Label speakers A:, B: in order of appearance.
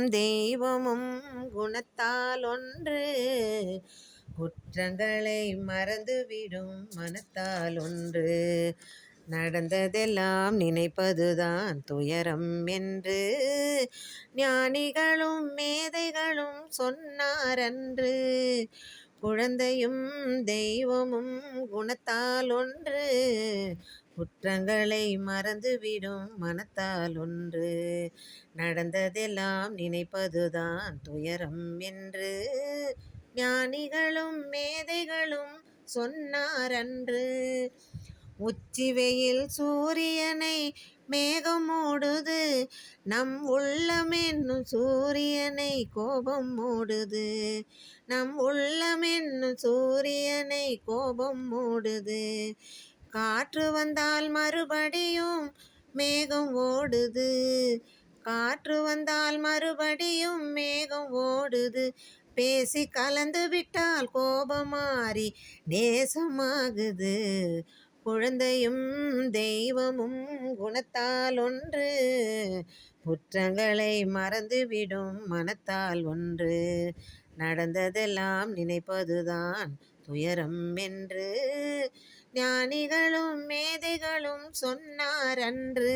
A: தெய்வமும் குணத்தால் ஒன்று, குற்றங்களை மறந்துவிடும் மனத்தால் ஒன்று. நடந்ததெல்லாம் நினைப்பதுதான் துயரம் என்று ஞானிகளும் மேதைகளும் சொன்னாரன்று. குழந்தையும் தெய்வமும் குணத்தால் ஒன்று, குற்றங்களை மறந்துவிடும் மனத்தால் ஒன்று. நடந்ததெல்லாம் நினைப்பதுதான் துயரம் என்று ஞானிகளும் மேதைகளும் சொன்னாரன்று. உச்சி வெயில் சூரியனை மேகம் மூடுது, நம் உள்ளம் என்னும் சூரியனை கோபம் மூடுது. நம் உள்ளம் என்னும் சூரியனை கோபம் மூடுது. காற்று வந்தால் மறுபடியும் மேகம் ஓடுது. காற்று வந்தால் மறுபடியும் மேகம் ஓடுது. பேசி கலந்து விட்டால் கோபமாறி நேசமாகுது. குழந்தையும் தெய்வமும் குணத்தால் ஒன்று, குற்றங்களை மறந்துவிடும் மனத்தால் ஒன்று. நடந்ததெல்லாம் நினைப்பதுதான் துயரம் என்று ஞானிகளும் மேதைகளும் சொன்னாரன்று.